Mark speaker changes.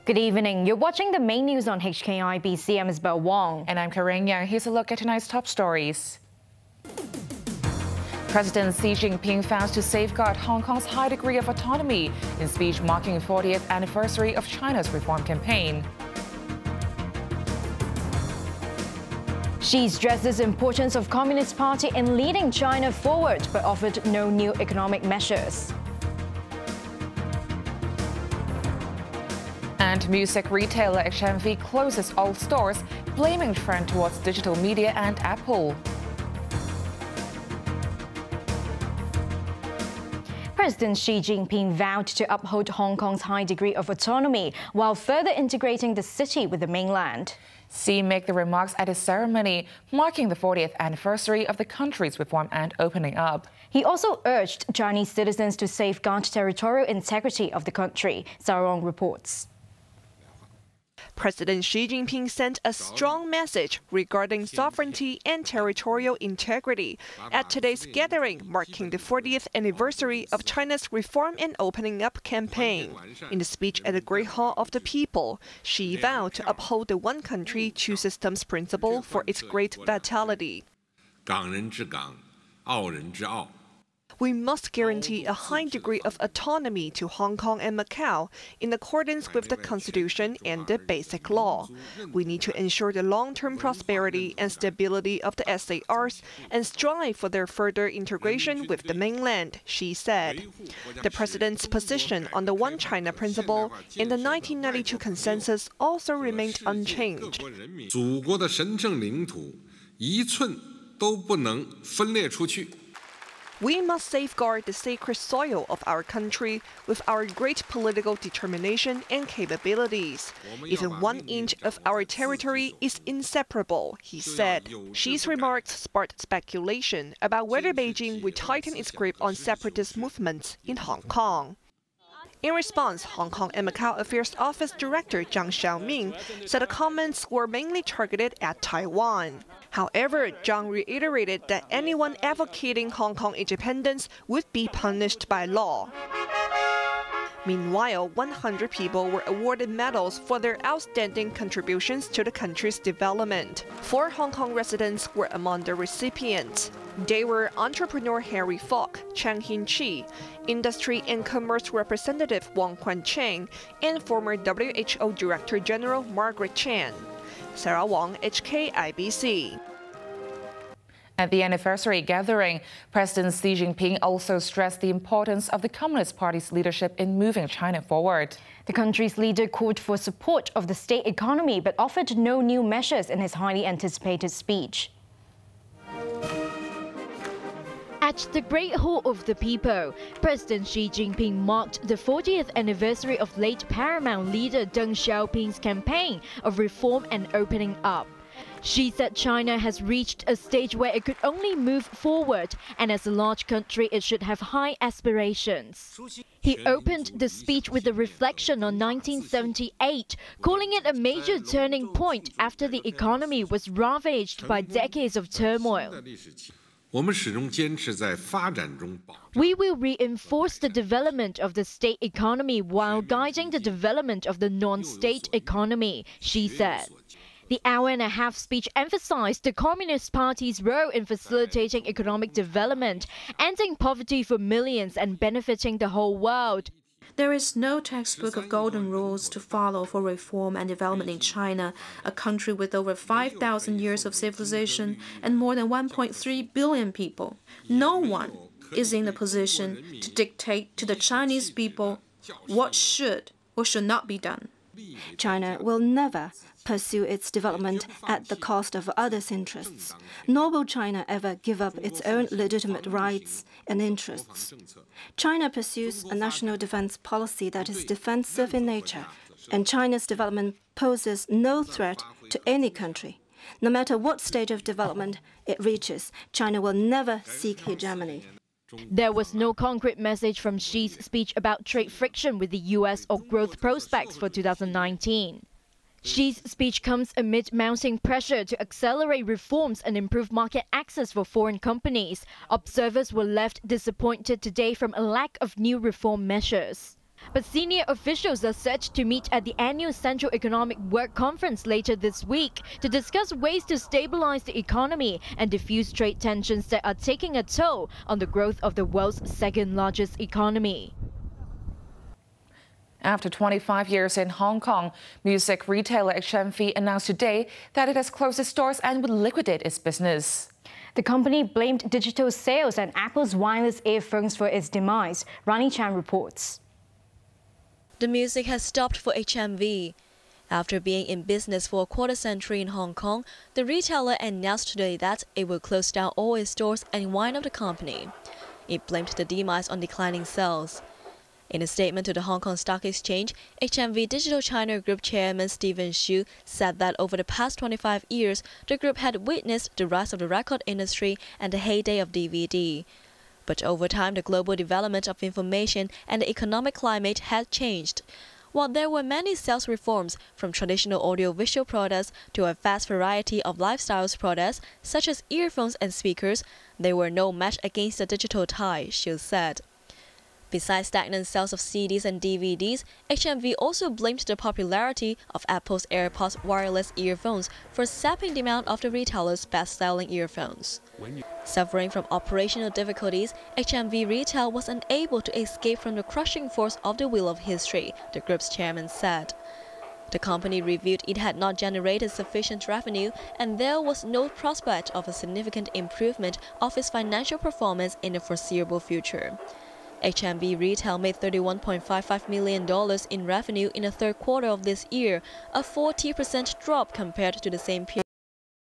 Speaker 1: Good evening. You're watching the main news on HKIBC. I'm Isabel Wong.
Speaker 2: And I'm Carain Yeung. Here's a look at tonight's top stories. President Xi Jinping vows to safeguard Hong Kong's high degree of autonomy in speech marking the 40th anniversary of China's reform campaign.
Speaker 1: Xi stresses the importance of Communist Party in leading China forward, but offered no new economic measures.
Speaker 2: And music retailer HMV closes all stores, blaming trend towards digital media and Apple.
Speaker 1: President Xi Jinping vowed to uphold Hong Kong's high degree of autonomy while further integrating the city with the mainland.
Speaker 2: Xi made the remarks at a ceremony marking the 40th anniversary of the country's reform and opening up.
Speaker 1: He also urged Chinese citizens to safeguard territorial integrity of the country. Carain reports.
Speaker 3: President Xi Jinping sent a strong message regarding sovereignty and territorial integrity at today's gathering marking the 40th anniversary of China's Reform and Opening Up campaign. In the speech at the Great Hall of the People, Xi vowed to uphold the one country, two systems principle for its great vitality. We must guarantee a high degree of autonomy to Hong Kong and Macau in accordance with the Constitution and the Basic Law. We need to ensure the long-term prosperity and stability of the SARs and strive for their further integration with the mainland, Xi said. The president's position on the One China principle and the 1992 consensus also remained unchanged. We must safeguard the sacred soil of our country with our great political determination and capabilities. Even 1 inch of our territory is inseparable, he said. Xi's remarks sparked speculation about whether Beijing would tighten its grip on separatist movements in Hong Kong. In response, Hong Kong and Macau Affairs Office Director Zhang Xiaoming said the comments were mainly targeted at Taiwan. However, Zhang reiterated that anyone advocating Hong Kong independence would be punished by law. Meanwhile, 100 people were awarded medals for their outstanding contributions to the country's development. 4 Hong Kong residents were among the recipients. They were entrepreneur Harry Falk, Chang Hin-chi, Industry and Commerce Representative Wong Cheng, and former WHO Director General Margaret Chan. Sarah Wong, HKIBC.
Speaker 2: At the anniversary gathering, President Xi Jinping also stressed the importance of the Communist Party's leadership in moving China forward.
Speaker 1: The country's leader called for support of the state economy but offered no new measures in his highly anticipated speech. At the Great Hall of the People, President Xi Jinping marked the 40th anniversary of late Paramount leader Deng Xiaoping's campaign of reform and opening up. Xi said China has reached a stage where it could only move forward, and as a large country, it should have high aspirations. He opened the speech with a reflection on 1978, calling it a major turning point after the economy was ravaged by decades of turmoil. We will reinforce the development of the state economy while guiding the development of the non-state economy, Xi said. The hour-and-a-half speech emphasized the Communist Party's role in facilitating economic development, ending poverty for millions and benefiting the whole world.
Speaker 4: There is no textbook of golden rules to follow for reform and development in China, a country with over 5,000 years of civilization and more than 1.3 billion people. No one is in the position to dictate to the Chinese people what should or should not be done.
Speaker 5: China will never pursue its development at the cost of others' interests, nor will China ever give up its own legitimate rights and interests. China pursues a national defense policy that is defensive in nature, and China's development poses no threat to any country. No matter what stage of development it reaches, China will never seek hegemony.
Speaker 1: There was no concrete message from Xi's speech about trade friction with the US or growth prospects for 2019. Xi's speech comes amid mounting pressure to accelerate reforms and improve market access for foreign companies. Observers were left disappointed today from a lack of new reform measures. But senior officials are set to meet at the annual Central Economic Work Conference later this week to discuss ways to stabilize the economy and diffuse trade tensions that are taking a toll on the growth of the world's second-largest economy.
Speaker 2: After 25 years in Hong Kong, music retailer HMV announced today that it has closed its stores and would liquidate its business.
Speaker 6: The company blamed digital sales and Apple's wireless earphones for its demise. Rani Chan reports.
Speaker 7: The music has stopped for HMV. After being in business for a quarter-century in Hong Kong, the retailer announced today that it will close down all its stores and wind up the company. It blamed the demise on declining sales. In a statement to the Hong Kong Stock Exchange, HMV Digital China Group Chairman Stephen Xu said that over the past 25 years, the group had witnessed the rise of the record industry and the heyday of DVD. But over time, the global development of information and the economic climate had changed. While there were many sales reforms, from traditional audiovisual products to a vast variety of lifestyle products, such as earphones and speakers, they were no match against the digital tide, Xu said. Besides stagnant sales of CDs and DVDs, HMV also blamed the popularity of Apple's AirPods wireless earphones for sapping demand of the retailer's best-selling earphones. Suffering from operational difficulties, HMV Retail was unable to escape from the crushing force of the wheel of history, the group's chairman said. The company revealed it had not generated sufficient revenue and there was no prospect of a significant improvement of its financial performance in the foreseeable future. HMV Retail made $31.55 million in revenue in the third quarter of this year, a 40% drop compared to the same period